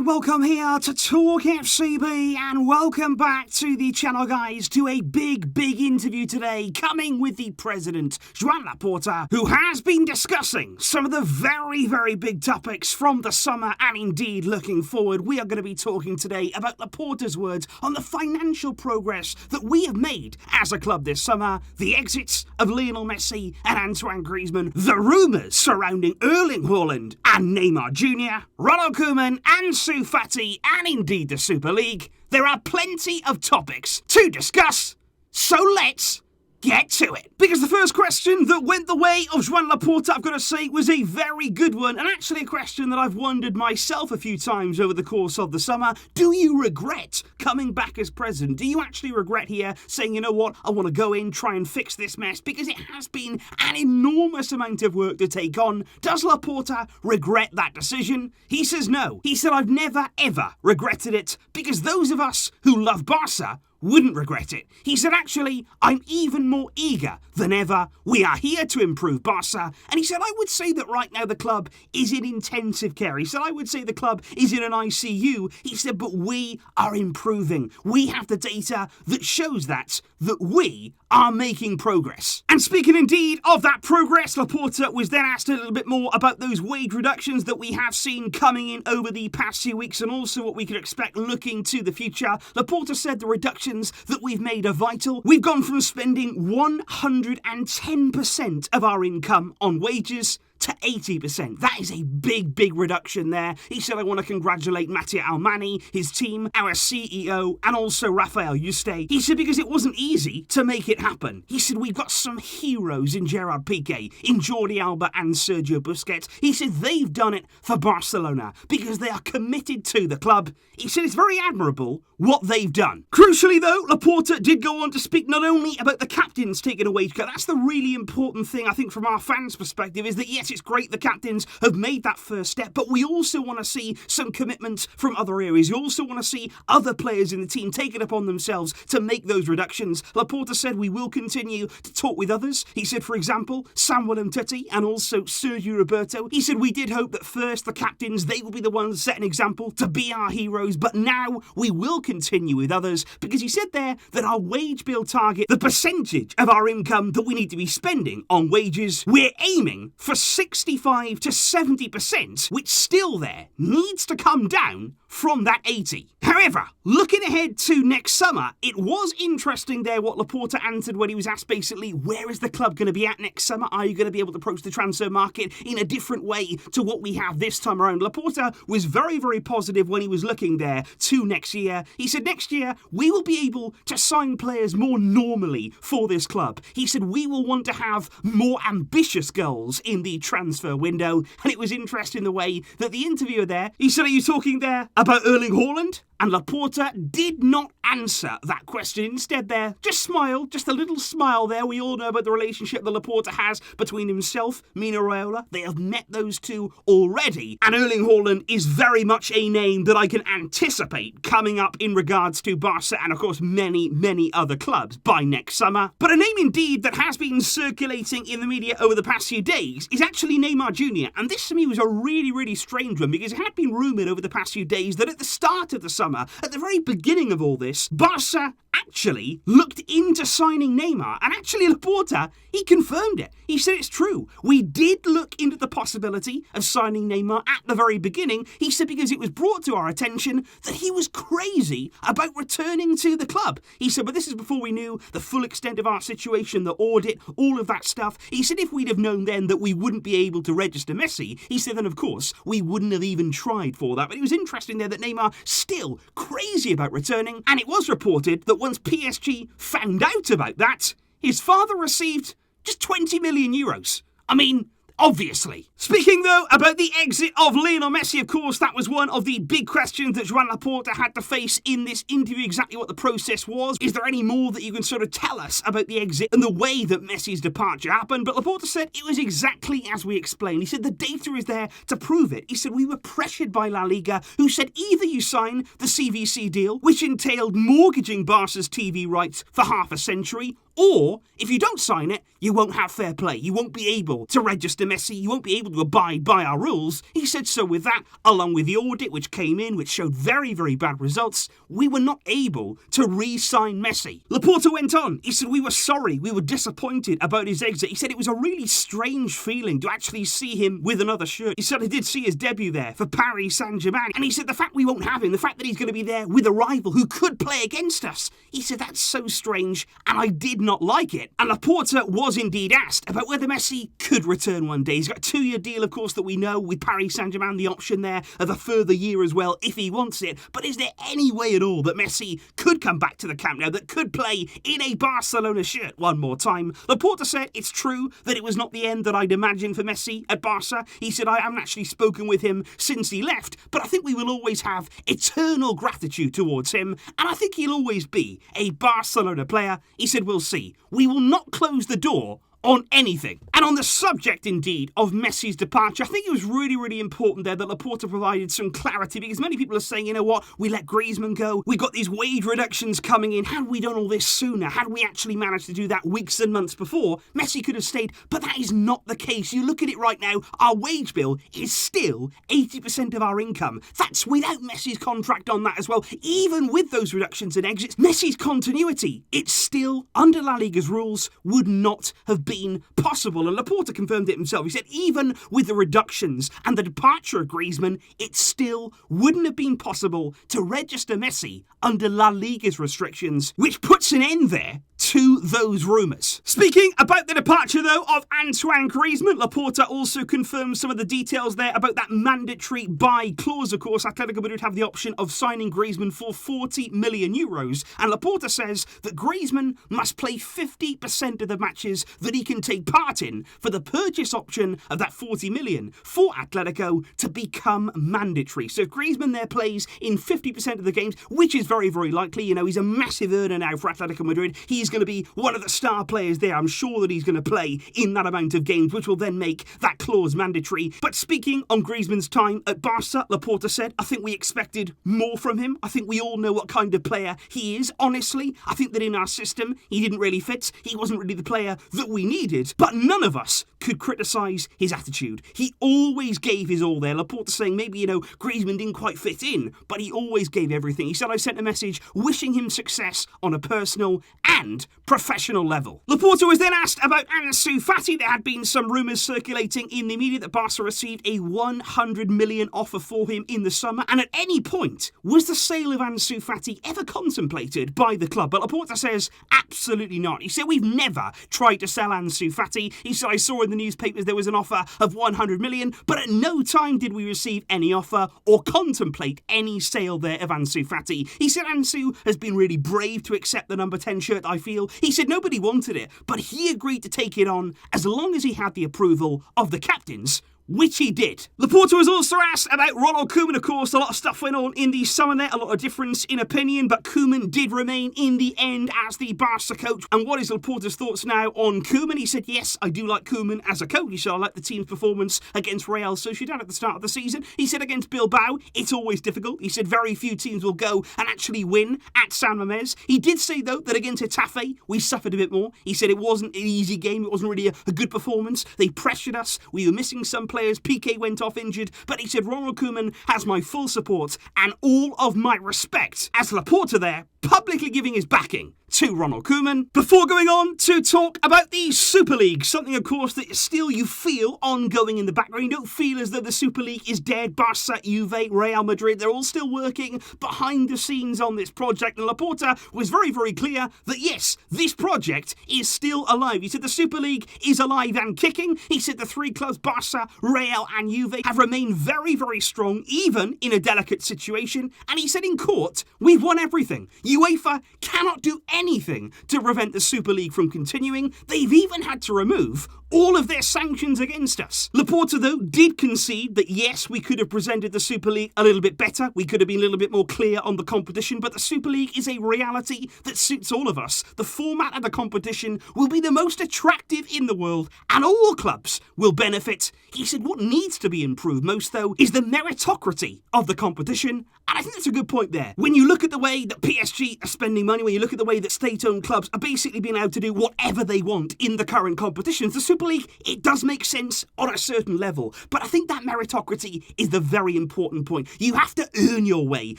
and welcome here to Talk FCB, and welcome back to the channel, guys, to a big interview today, coming with the president, Joan Laporta, who has been discussing some of the very big topics from the summer, and indeed looking forward. We are going to be talking today about Laporta's words on the financial progress that we have made as a club this summer, the exits of Lionel Messi and Antoine Griezmann, the rumours surrounding Erling Haaland and Neymar Jr, Ronald Koeman, Ansu Fati, and indeed the Super League. There are plenty of topics to discuss, so let's get to it. Because the first question that went the way of Joan Laporta, I've got to say, was a very good one, and actually a question that I've wondered myself a few times over the course of the summer. Do you regret coming back as president? Do you actually regret here saying, you know what, I want to go in, try and fix this mess? Because it has been an enormous amount of work to take on. Does Laporta regret that decision? He says no. He said, I've never ever regretted it, because those of us who love Barça wouldn't regret it. He said, actually, I'm even more eager than ever. We are here to improve Barça. And he said, I would say that right now the club is in intensive care. He said, I would say the club is in an ICU. He said, but we are improving. We have the data that shows that we are making progress. And speaking indeed of that progress, Laporta was then asked a little bit more about those wage reductions that we have seen coming in over the past few weeks, and also what we could expect looking to the future. Laporta said the reductions that we've made are vital. We've gone from spending 110% of our income on wages to 80%. That is a big reduction there. He said, I want to congratulate Mattia Almani, his team, our CEO, and also Rafael Yuste. He said, because it wasn't easy to make it happen. He said, we've got some heroes in Gerard Piqué, in Jordi Alba and Sergio Busquets. He said, they've done it for Barcelona because they are committed to the club. He said, it's very admirable what they've done. Crucially though, Laporta did go on to speak not only about the captains taking a wage cut. That's the really important thing, I think, from our fans' perspective, is that yes, it's great the captains have made that first step, but we also want to see some commitment from other areas. We also want to see other players in the team take it upon themselves to make those reductions. Laporta said we will continue to talk with others. He said, for example, Samuel Umtiti and also Sergio Roberto. He said, we did hope that first the captains, they will be the ones to set an example, to be our heroes, but now we will continue with others, because he said there that our wage bill target, the percentage of our income that we need to be spending on wages, we're aiming for 65 to 70%, which still there needs to come down from that 80. However, looking ahead to next summer, it was interesting there what Laporta answered when he was asked basically, where is the club going to be at next summer? Are you going to be able to approach the transfer market in a different way to what we have this time around? Laporta was very positive when he was looking there to next year. He said next year we will be able to sign players more normally for this club. He said we will want to have more ambitious goals in the transfer window. And it was interesting the way that the interviewer there, he said, are you talking there about Erling Haaland? And Laporta did not answer that question. Instead there, just smiled, just a little smile there. We all know about the relationship that Laporta has between himself, Mino Raiola. They have met those two already. And Erling Haaland is very much a name that I can anticipate coming up in regards to Barca and, of course, many other clubs by next summer. But a name indeed that has been circulating in the media over the past few days is actually Neymar Jr. And this to me was a really strange one, because it had been rumoured over the past few days that at the start of the summer, at the very beginning of all this, Barca actually looked into signing Neymar, and actually Laporta, he confirmed it. He said it's true. We did look into the possibility of signing Neymar at the very beginning. He said because it was brought to our attention that he was crazy about returning to the club. He said, but this is before we knew the full extent of our situation, the audit, all of that stuff. He said if we'd have known then that we wouldn't be able to register Messi, he said then of course we wouldn't have even tried for that. But it was interesting there that Neymar still crazy about returning, and it was reported that once PSG found out about that, his father received just 20 million euros. I mean, obviously. Speaking, though, about the exit of Lionel Messi, of course, that was one of the big questions that Joan Laporta had to face in this interview, exactly what the process was. Is there any more that you can sort of tell us about the exit and the way that Messi's departure happened? But Laporta said it was exactly as we explained. He said the data is there to prove it. He said we were pressured by La Liga, who said either you sign the CVC deal, which entailed mortgaging Barca's TV rights for half a century, or if you don't sign it, you won't have fair play. You won't be able to register Messi. You won't be able to abide by our rules. He said so with that, along with the audit which came in, which showed very, very bad results, we were not able to re-sign Messi. Laporta went on. He said, we were sorry. We were disappointed about his exit. He said it was a really strange feeling to actually see him with another shirt. He said I did see his debut there for Paris Saint-Germain. And he said the fact we won't have him, the fact that he's going to be there with a rival who could play against us, he said that's so strange and I did not like it. And Laporta was indeed asked about whether Messi could return one day. He's got a 2-year deal, of course, that we know with Paris Saint-Germain, the option there of a further year as well if he wants it. But is there any way at all that Messi could come back to the Camp Nou, that could play in a Barcelona shirt one more time? Laporta said it's true that it was not the end that I'd imagined for Messi at Barca. He said I haven't actually spoken with him since he left, but I think we will always have eternal gratitude towards him, and I think he'll always be a Barcelona player. He said we'll see. We will not close the door on anything. And on the subject, indeed, of Messi's departure, I think it was really, really important there that Laporta provided some clarity, because many people are saying, you know what, we let Griezmann go, we got these wage reductions coming in, had we done all this sooner, had we actually managed to do that weeks and months before, Messi could have stayed, but that is not the case. You look at it right now, our wage bill is still 80% of our income. That's without Messi's contract on that as well. Even with those reductions and exits, Messi's continuity, it's still, under La Liga's rules, would not have been possible. And Laporta confirmed it himself. He said even with the reductions and the departure of Griezmann, it still wouldn't have been possible to register Messi under La Liga's restrictions, which puts an end there to those rumours. Speaking about the departure, though, of Antoine Griezmann, Laporta also confirmed some of the details there about that mandatory buy clause. Of course, Atletico Madrid have the option of signing Griezmann for 40 million euros, and Laporta says that Griezmann must play 50% of the matches that he can take part in for the purchase option of that 40 million for Atletico to become mandatory. So if Griezmann there plays in 50% of the games, which is very, very likely, you know, he's a massive earner now for Atletico Madrid. He's going to be one of the star players there. I'm sure that he's going to play in that amount of games, which will then make that clause mandatory. But speaking on Griezmann's time at Barca, Laporta said, I think we expected more from him. I think we all know what kind of player he is. Honestly, I think that in our system, he didn't really fit. He wasn't really the player that we needed. But none of us could criticise his attitude. He always gave his all there. Laporta saying maybe, you know, Griezmann didn't quite fit in, but he always gave everything. He said, I sent a message wishing him success on a personal and professional level. Laporta was then asked about Ansu Fati. There had been some rumours circulating in the media that Barca received a 100 million offer for him in the summer, and at any point was the sale of Ansu Fati ever contemplated by the club? But Laporta says absolutely not. He said we've never tried to sell Ansu Fati. He said I saw in the newspapers there was an offer of 100 million, but at no time did we receive any offer or contemplate any sale there of Ansu Fati. He said Ansu has been really brave to accept the number 10 shirt, I feel. He said nobody wanted it, but he agreed to take it on as long as he had the approval of the captains, which he did. Laporta was also asked about Ronald Koeman. Of course, a lot of stuff went on in the summer there, a lot of difference in opinion, but Koeman did remain in the end as the Barca coach. And what is Laporta's thoughts now on Koeman? He said, yes, I do like Koeman as a coach. He said, I like the team's performance against Real Sociedad at the start of the season. He said against Bilbao, it's always difficult. He said very few teams will go and actually win at San Mamés. He did say, though, that against Getafe, we suffered a bit more. He said it wasn't an easy game. It wasn't really a good performance. They pressured us. We were missing some players. Piqué went off injured, but he said Ronald Koeman has my full support and all of my respect, as Laporta there publicly giving his backing to Ronald Koeman. Before going on to talk about the Super League, something of course that still you feel ongoing in the background. You don't feel as though the Super League is dead. Barca, Juve, Real Madrid, they're all still working behind the scenes on this project, and Laporta was very, very clear that yes, this project is still alive. He said the Super League is alive and kicking. He said the three clubs, Barca, Real and Juve, have remained very, very strong, even in a delicate situation, and he said in court, we've won everything. UEFA cannot do anything to prevent the Super League from continuing. They've even had to remove all of their sanctions against us. Laporta, though, did concede that yes, we could have presented the Super League a little bit better. We could have been a little bit more clear on the competition, but the Super League is a reality that suits all of us. The format of the competition will be the most attractive in the world, and all clubs will benefit. He said what needs to be improved most, though, is the meritocracy of the competition, and I think that's a good point there. When you look at the way that PSG actually are spending money, when you look at the way that state-owned clubs are basically being able to do whatever they want in the current competitions, the Super League, it does make sense on a certain level. But I think that meritocracy is the very important point. You have to earn your way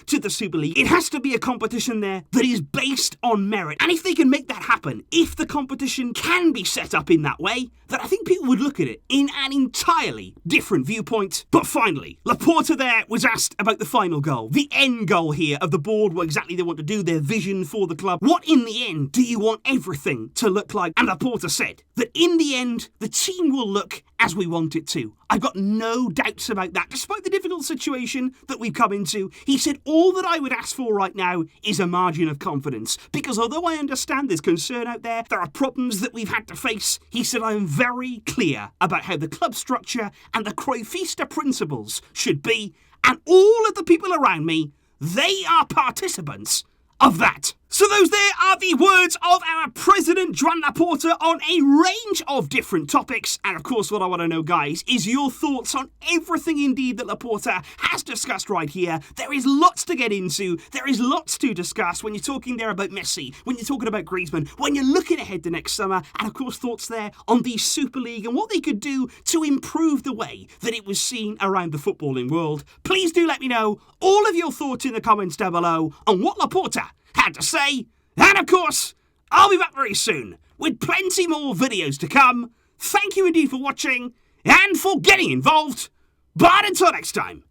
to the Super League. It has to be a competition there that is based on merit. And if they can make that happen, if the competition can be set up in that way, then I think people would look at it in an entirely different viewpoint. But finally, Laporta there was asked about the final goal, the end goal here of the board, what exactly they want to do, their vision for the club. What in the end do you want everything to look like? And Laporta said that in the end, the team will look as we want it to. I've got no doubts about that. Despite the difficult situation that we've come into, he said all that I would ask for right now is a margin of confidence. Because although I understand there's concern out there are problems that we've had to face, he said I'm very clear about how the club structure and the Cruyffista principles should be, and all of the people around me, they are participants of that. So those there are the words of our president, Joan Laporta, on a range of different topics. And of course, what I want to know, guys, is your thoughts on everything indeed that Laporta has discussed right here. There is lots to get into. There is lots to discuss when you're talking there about Messi, when you're talking about Griezmann, when you're looking ahead to next summer. And of course, thoughts there on the Super League and what they could do to improve the way that it was seen around the footballing world. Please do let me know all of your thoughts in the comments down below on what Laporta had to say, and of course, I'll be back very soon with plenty more videos to come. Thank you indeed for watching and for getting involved. But until next time,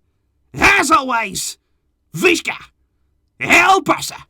as always, Vizca El Barça.